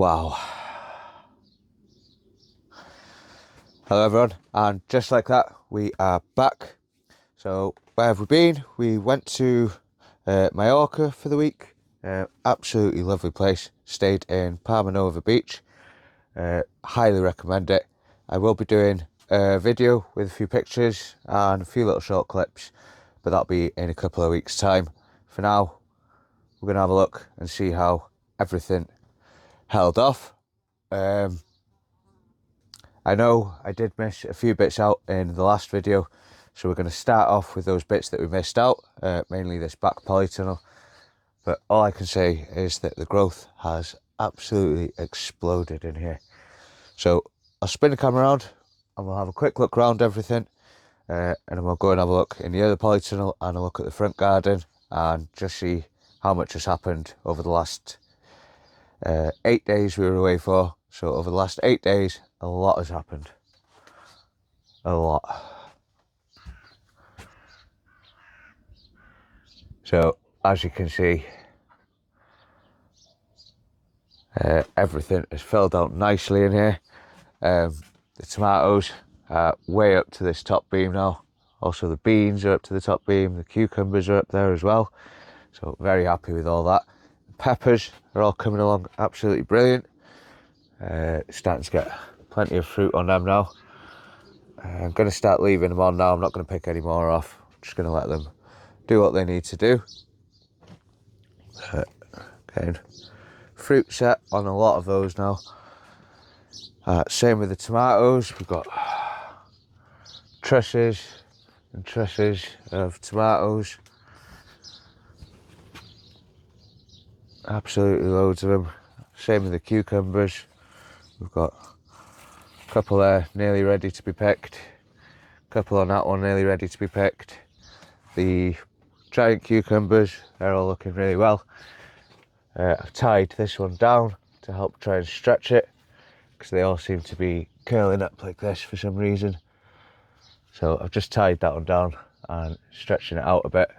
Wow. Hello everyone, and just like that we are back. So where have we been? We went to Mallorca for the week. Absolutely lovely place. Stayed in Palma Nova Beach. Highly recommend it. I will be doing a video with a few pictures and a few little short clips, but that'll be in a couple of weeks time. For now, we're going to have a look and see how everything held off. I know I did miss a few bits out in the last video, so we're going to start off with those bits that we missed out, mainly this back polytunnel. But all I can say is that the growth has absolutely exploded in here. So I'll spin the camera around and we'll have a quick look around everything, and then we'll go and have a look in the other polytunnel and a look at the front garden and just see how much has happened over the last 8 days we were away for. So over the last 8 days, a lot has happened. A lot. So as you can see, everything is filled out nicely in here. The tomatoes are way up to this top beam now. Also the beans are up to the top beam. The cucumbers are up there as well. So very happy with all that. The peppers are all coming along absolutely brilliant. Starting to get plenty of fruit on them now. I'm going to start leaving them on now. I'm not going to pick any more off. I'm just going to let them do what they need to do. Okay. Fruit set on a lot of those now. Same with the tomatoes. We've got trusses and trusses of tomatoes. Absolutely loads of them. Same with the cucumbers. We've got a couple there nearly ready to be picked. A couple on that one nearly ready to be picked. The giant cucumbers, they're all looking really well. I've tied this one down to help try and stretch it, because they all seem to be curling up like this for some reason. So I've just tied that one down and stretching it out a bit.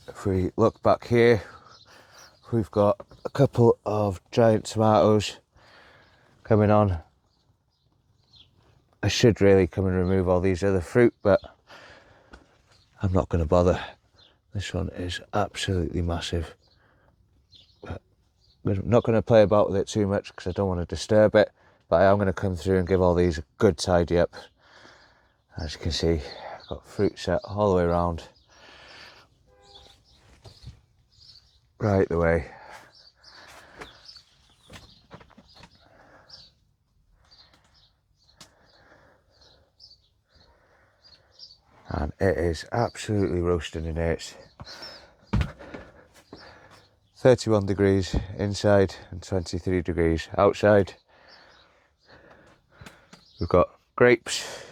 If we look back here, we've got a couple of giant tomatoes coming on. I should really come and remove all these other fruit, but I'm not going to bother. This one is absolutely massive. But I'm not going to play about with it too much because I don't want to disturb it, but I am going to come through and give all these a good tidy up. As you can see, I've got fruit set all the way around. Right the way. And it is absolutely roasting in here. It's 31 degrees inside and 23 degrees outside. We've got grapes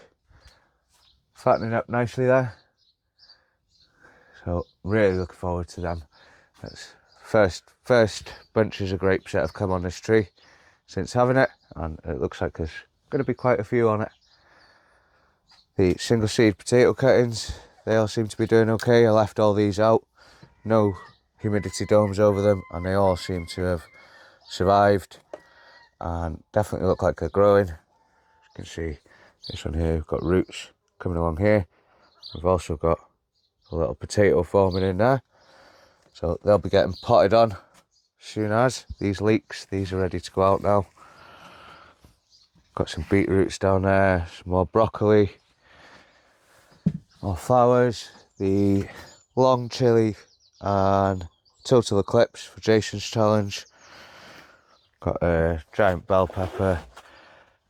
fattening up nicely there. So really looking forward to them. That's first bunches of grapes that have come on this tree since having it, and it looks like there's going to be quite a few on it. The single seed potato cuttings, they all seem to be doing okay. I left all these out, no humidity domes over them, and they all seem to have survived and definitely look like they're growing. As you can see, this one here, we've got roots coming along here. We've also got a little potato forming in there. So they'll be getting potted on as soon as these leeks. These are ready to go out now. Got some beetroots down there, some more broccoli, more flowers, the long chilli and total eclipse for Jason's challenge. Got a giant bell pepper.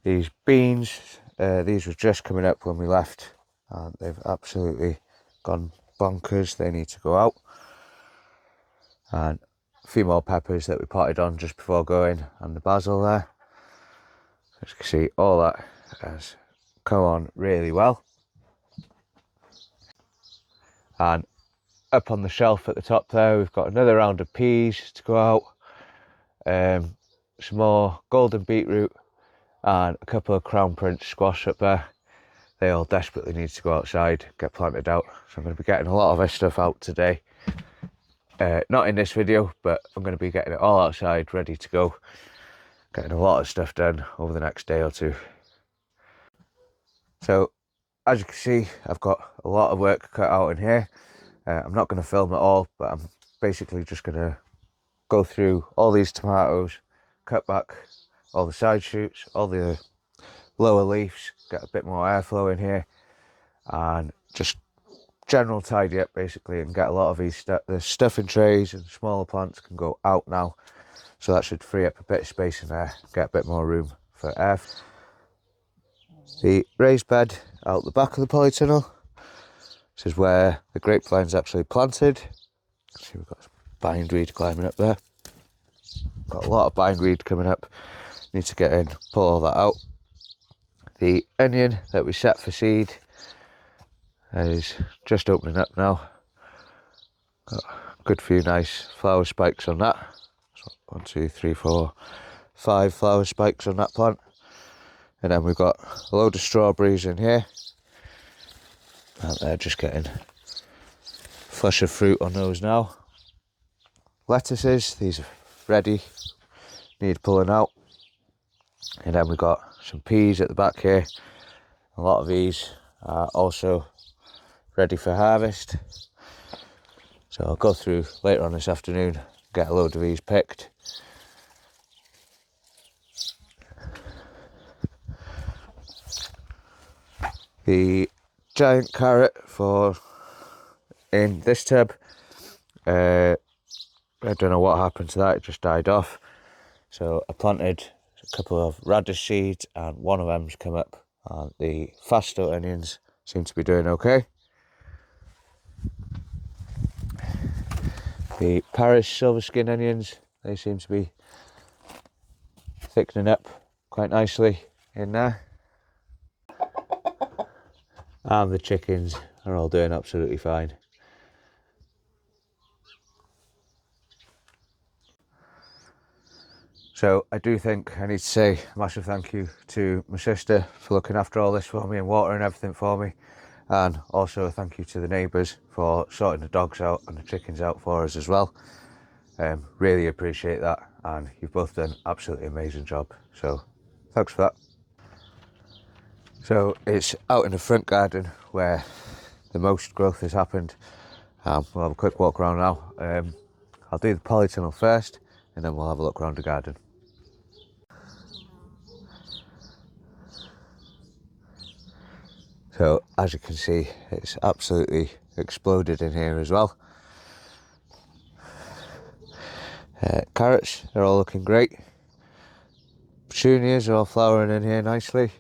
These beans, these were just coming up when we left, and they've absolutely gone bonkers. They need to go out. And a few more peppers that we potted on just before going, and the basil there. As you can see, all that has come on really well. And up on the shelf at the top there, we've got another round of peas to go out, some more golden beetroot, and a couple of crown prince squash up there. They all desperately need to go outside, get planted out. So I'm going to be getting a lot of this stuff out today. Not in this video, but I'm going to be getting it all outside, ready to go. Getting a lot of stuff done over the next day or two. So, as you can see, I've got a lot of work cut out in here. I'm not going to film it all, but I'm basically just going to go through all these tomatoes, cut back all the side shoots, all the lower leaves, get a bit more airflow in here, and just general tidy up basically, and get a lot of these the stuffing trays and smaller plants can go out now, so that should free up a bit of space in there, get a bit more room for air. The raised bed out the back of the polytunnel, this is where the grapevine's actually planted. See, we've got bindweed climbing up there, got a lot of bindweed coming up, need to get in, pull all that out. The onion that we set for seed is just opening up now. Got a good few nice flower spikes on that. So 1, 2, 3, 4, 5 flower spikes on that plant. And then we've got a load of strawberries in here. And they're just getting flush of fruit on those now. Lettuces, these are ready, need pulling out. And then we've got some peas at the back here. A lot of these are also ready for harvest. So I'll go through later on this afternoon, get a load of these picked. The giant carrot for in this tub, I don't know what happened to that, it just died off. So I planted a couple of radish seeds and one of them's come up, and the fasto onions seem to be doing okay. The Paris silver skin onions, they seem to be thickening up quite nicely in there. And the chickens are all doing absolutely fine. So I do think I need to say a massive thank you to my sister for looking after all this for me and watering everything for me. And also a thank you to the neighbours for sorting the dogs out and the chickens out for us as well. Really appreciate that, and you've both done an absolutely amazing job. So thanks for that. So it's out in the front garden where the most growth has happened. We'll have a quick walk around now. I'll do the polytunnel first, and then we'll have a look around the garden. So as you can see, it's absolutely exploded in here as well. Carrots, they're all looking great. Petunias are all flowering in here nicely.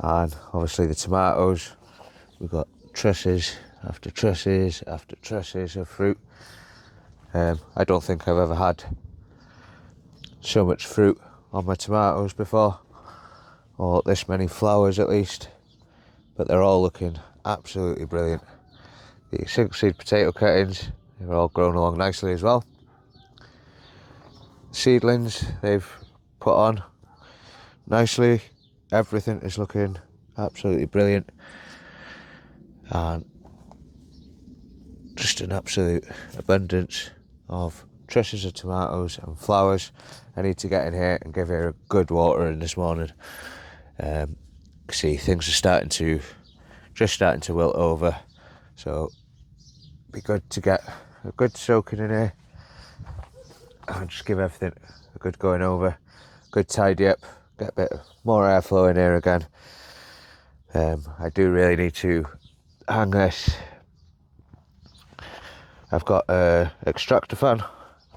And obviously the tomatoes, we've got trusses after trusses after trusses of fruit. I don't think I've ever had so much fruit on my tomatoes before, or this many flowers at least, but they're all looking absolutely brilliant. The single seed potato cuttings, they're all grown along nicely as well. Seedlings they've put on nicely, everything is looking absolutely brilliant, and just an absolute abundance of trusses of tomatoes and flowers. I need to get in here and give it a good watering this morning. See, things are just starting to wilt over, so it'd be good to get a good soaking in here and just give everything a good going over, good tidy up, get a bit more airflow in here again. I do really need to hang this. I've got an extractor fan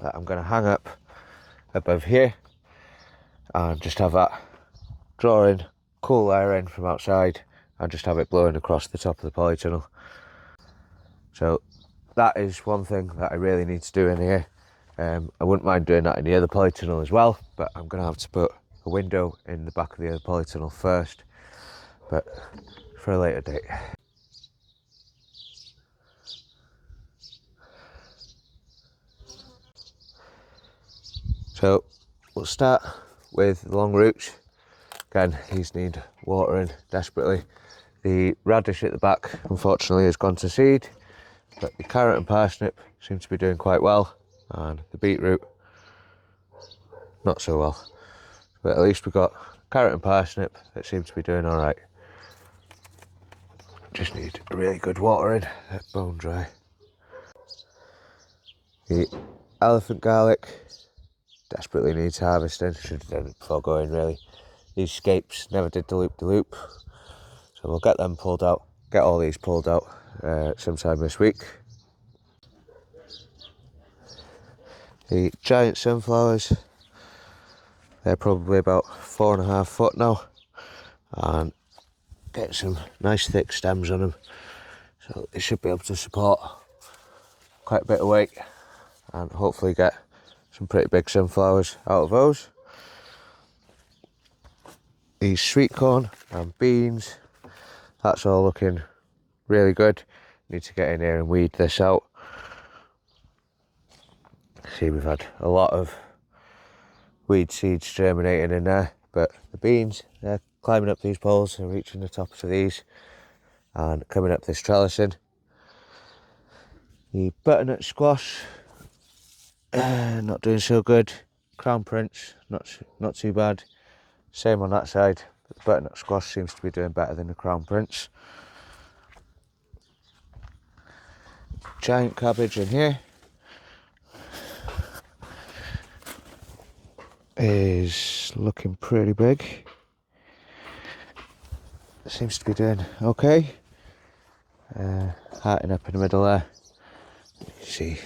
that I'm going to hang up above here and just have that drawing cool air in from outside and just have it blowing across the top of the polytunnel. So that is one thing that I really need to do in here. I wouldn't mind doing that in the other polytunnel as well, but I'm going to have to put a window in the back of the other polytunnel first, but for a later date. So we'll start with the long roots. Again, these need watering desperately. The radish at the back unfortunately has gone to seed, But the carrot and parsnip seem to be doing quite well, and the beetroot not so well. But at least we've got carrot and parsnip that seem to be doing all right. Just need a really good watering, they're bone dry. The elephant garlic desperately needs harvesting. Should have done it before going, really. These scapes never did the loop, so we'll get them pulled out, get all these pulled out sometime this week. The giant sunflowers, they're probably about 4.5 foot now, and get some nice thick stems on them, so they should be able to support quite a bit of weight and hopefully get some pretty big sunflowers out of those. These sweet corn and beans, that's all looking really good. Need to get in here and weed this out. See, we've had a lot of weed seeds germinating in there, but the beans, they're climbing up these poles and reaching the tops of these and coming up this trellising. The butternut squash, not doing so good. Crown Prince, not too bad. Same on that side, but the butternut squash seems to be doing better than the Crown Prince. Giant cabbage in here is looking pretty big. It seems to be doing okay. Hearting up in the middle there. You can see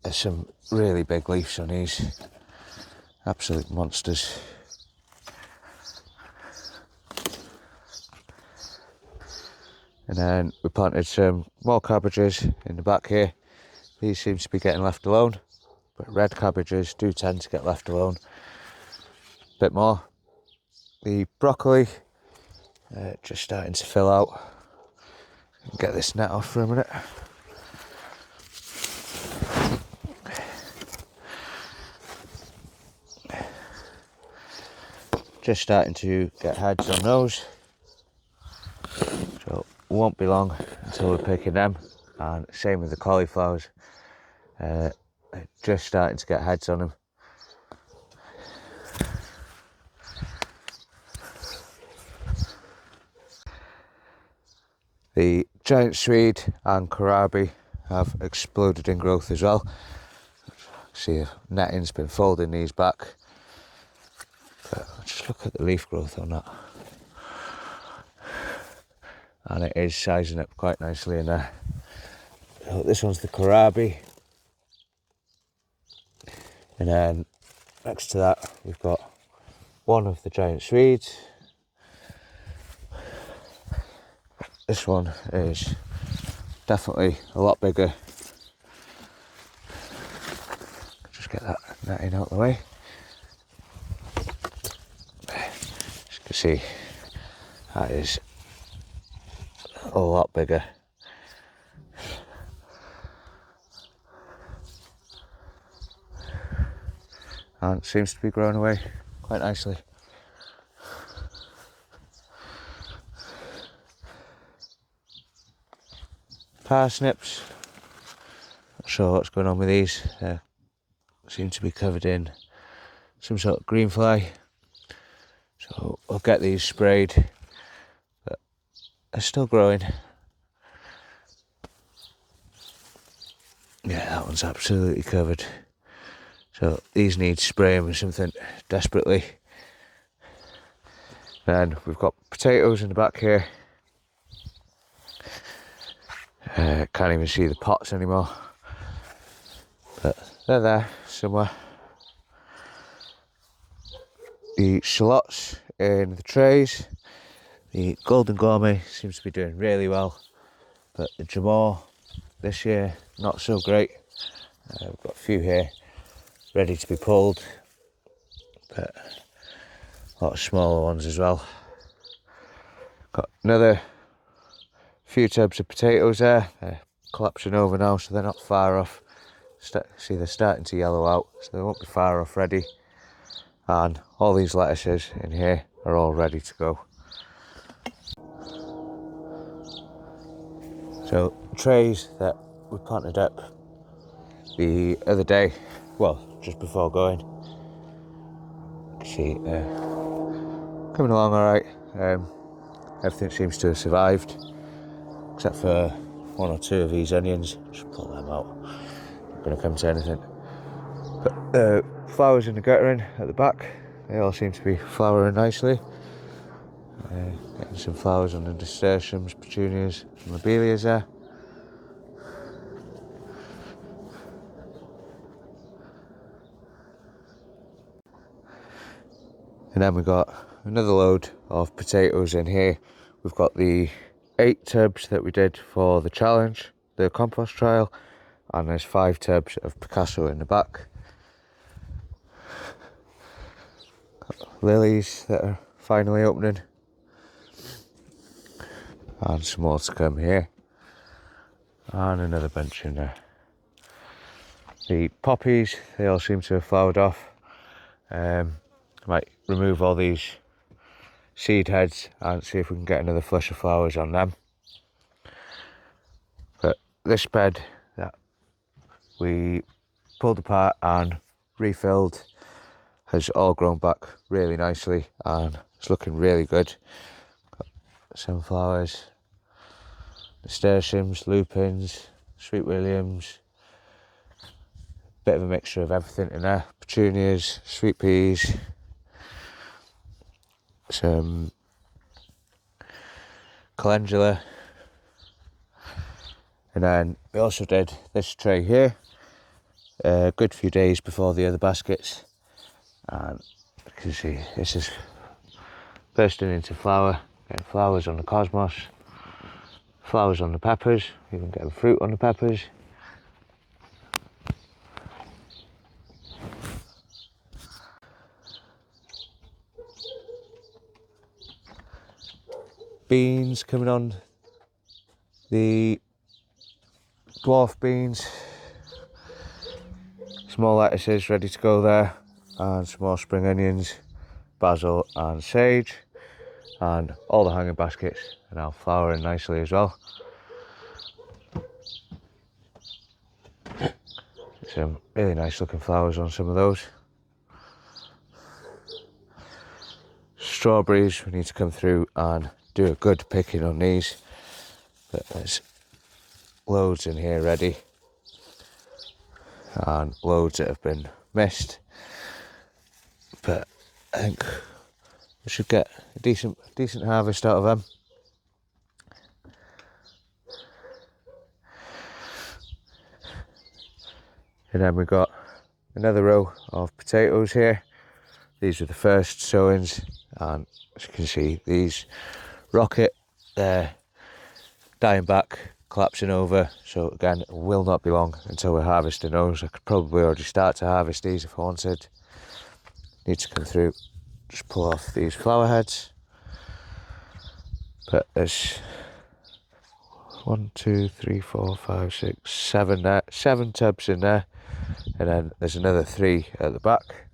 there's some really big leaves on these. Absolute monsters. And then we planted some more cabbages in the back here. These seem to be getting left alone, but red cabbages do tend to get left alone a bit more. The broccoli, just starting to fill out. Get this net off for a minute. Just starting to get heads on those, so it won't be long until we're picking them. And same with the cauliflowers, just starting to get heads on them. The giant swede and kohlrabi have exploded in growth as well. See, netting's been folding these back. But just look at the leaf growth on that. And it is sizing up quite nicely in there. So this one's the kohlrabi. And then next to that, we've got one of the giant swedes. This one is definitely a lot bigger. Just get that netting out of the way. As you can see, that is a lot bigger. And it seems to be growing away quite nicely. Parsnips, not sure what's going on with these. Seem to be covered in some sort of green fly, so we'll get these sprayed, but they're still growing. Yeah, that one's absolutely covered, so these need spraying with something desperately. Then we've got potatoes in the back here. Can't even see the pots anymore, but they're there somewhere. The shallots in the trays. The golden gourmet seems to be doing really well, but the jamor this year not so great. We've got a few here ready to be pulled, but a lot of smaller ones as well. Got another few tubs of potatoes there. They're collapsing over now, so they're not far off. See, they're starting to yellow out, so they won't be far off ready. And all these lettuces in here are all ready to go. So trays that we planted up the other day, well, just before going, see, coming along all right. Everything seems to have survived, except for one or two of these onions. Just pull them out. Not going to come to anything. But the flowers in the guttering at the back, they all seem to be flowering nicely. Getting some flowers on the nasturtiums, petunias, and lobelias there. And then we've got another load of potatoes in here. We've got the 8 tubs that we did for the challenge, the compost trial, and there's 5 tubs of Picasso in the back. Got lilies that are finally opening, and some more to come here, and another bunch in there. The poppies, they all seem to have flowered off. Might remove all these seed heads and see if we can get another flush of flowers on them. But this bed that we pulled apart and refilled has all grown back really nicely and it's looking really good. Got sunflowers, nasturtiums, lupins, sweet williams, bit of a mixture of everything in there. Petunias, sweet peas, some calendula, and then we also did this tray here a good few days before the other baskets, and you can see this is bursting into flower, getting flowers on the cosmos, flowers on the peppers, even getting fruit on the peppers. Beans coming on, the dwarf beans, small lettuces ready to go there, and some more spring onions, basil and sage, and all the hanging baskets are now flowering nicely as well. Some really nice looking flowers on some of those. Strawberries, we need to come through and do a good picking on these, but there's loads in here ready and loads that have been missed, but I think we should get a decent harvest out of them. And then we've got another row of potatoes here. These are the first sowings, and as you can see, these rocket, they're dying back, collapsing over. So again, it will not be long until we're harvesting those. I could probably already start to harvest these if I wanted. Need to come through, just pull off these flower heads. But there's 1, 2, 3, 4, 5, 6, 7 there, 7 tubs in there, and then there's another 3 at the back.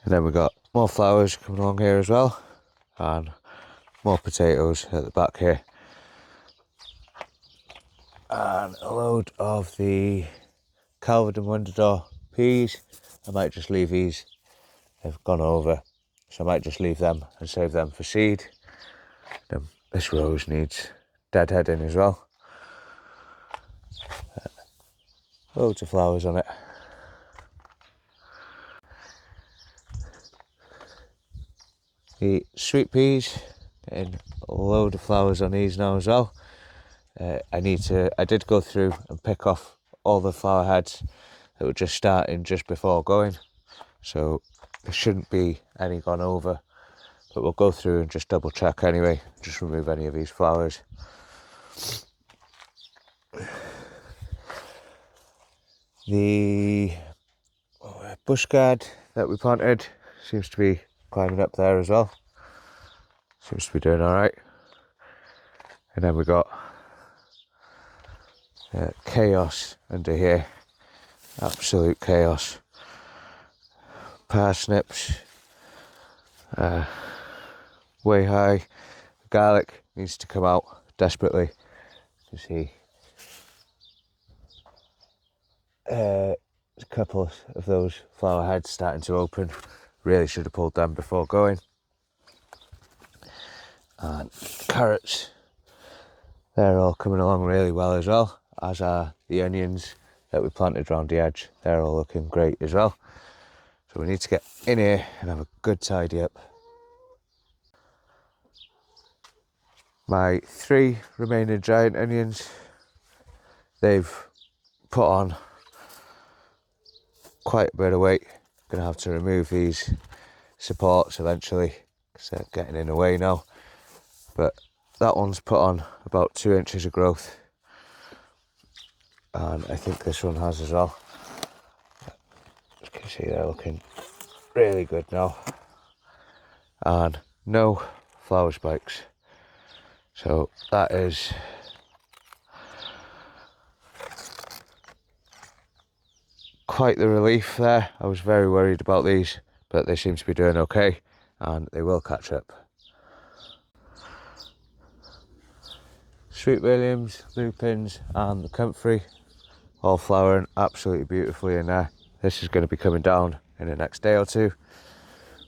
And then we've got more flowers coming along here as well, and more potatoes at the back here. And a load of the Calvert and Wonderdore peas. I might just leave these, they've gone over, so I might just leave them and save them for seed. This rose needs deadheading as well. Loads of flowers on it. The sweet peas, getting a load of flowers on these now as well. I did go through and pick off all the flower heads that were just starting just before going, so there shouldn't be any gone over, but we'll go through and just double check anyway, just remove any of these flowers. The bush gourd that we planted seems to be climbing up there as well. Seems to be doing all right. And then we got chaos under here, absolute chaos. Parsnips, way high. The garlic needs to come out desperately. You see there's a couple of those flower heads starting to open. Really should have pulled them before going. And carrots, they're all coming along really well as well, as are the onions that we planted around the edge. They're all looking great as well. So we need to get in here and have a good tidy up. My 3 remaining giant onions, they've put on quite a bit of weight. Gonna have to remove these supports eventually because they're getting in the way now. But that one's put on about 2 inches of growth, and I think this one has as well. As you can see, they're looking really good now, and no flower spikes. So that is quite the relief there. I was very worried about these, but they seem to be doing okay, and they will catch up. Sweet Williams, lupins and the comfrey all flowering absolutely beautifully in there. This is going to be coming down in the next day or two.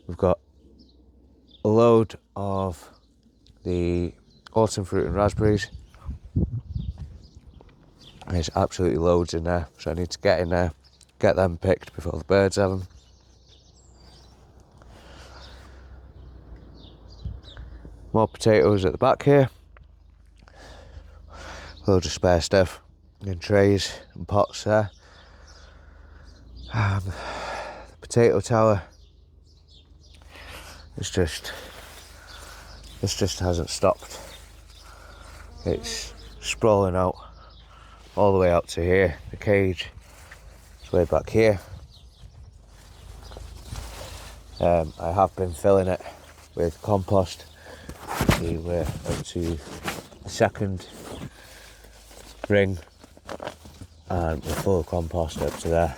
We've got a load of the autumn fruit and raspberries. There's absolutely loads in there, so I need to get in there, get them picked before the birds have them. More potatoes at the back here. Loads of spare stuff in trays and pots there. The potato tower is just, this just hasn't stopped. It's sprawling out all the way out to here. The cage is way back here. I have been filling it with compost. See, we're up to the second ring and we're full of compost up to there.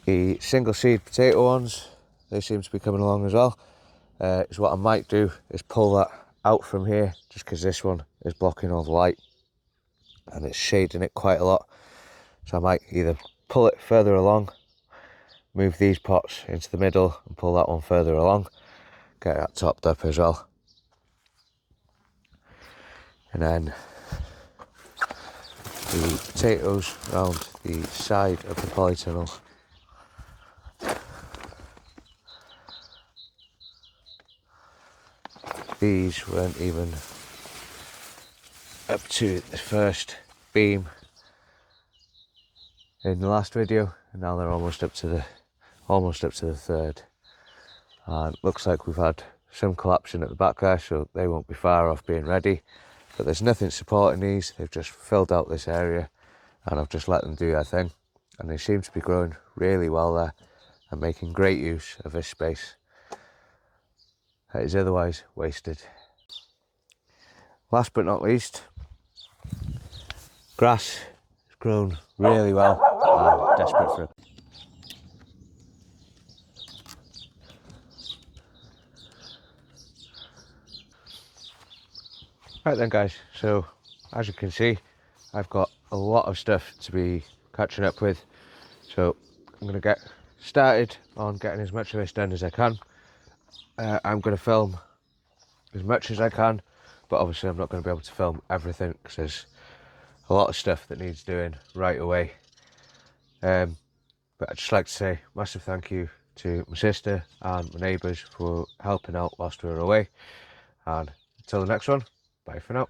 The single seed potato ones, they seem to be coming along as well. So what I might do is pull that out from here, just because this one is blocking all the light and it's shading it quite a lot. So I might either pull it further along, move these pots into the middle and pull that one further along, get that topped up as well. And then the potatoes around the side of the polytunnel. These weren't even up to the first beam in the last video, and now they're almost up to the third. And looks like we've had some collapsing at the back there, so they won't be far off being ready. But there's nothing supporting these. They've just filled out this area, and I've just let them do their thing. And they seem to be growing really well there and making great use of this space that is otherwise wasted. Last but not least, grass has grown really well. I'm desperate for it. Right then guys, so as you can see, I've got a lot of stuff to be catching up with. So I'm going to get started on getting as much of this done as I can. I'm going to film as much as I can, but obviously I'm not going to be able to film everything because there's a lot of stuff that needs doing right away. But I'd just like to say a massive thank you to my sister and my neighbours for helping out whilst we were away. And until the next one, bye for now.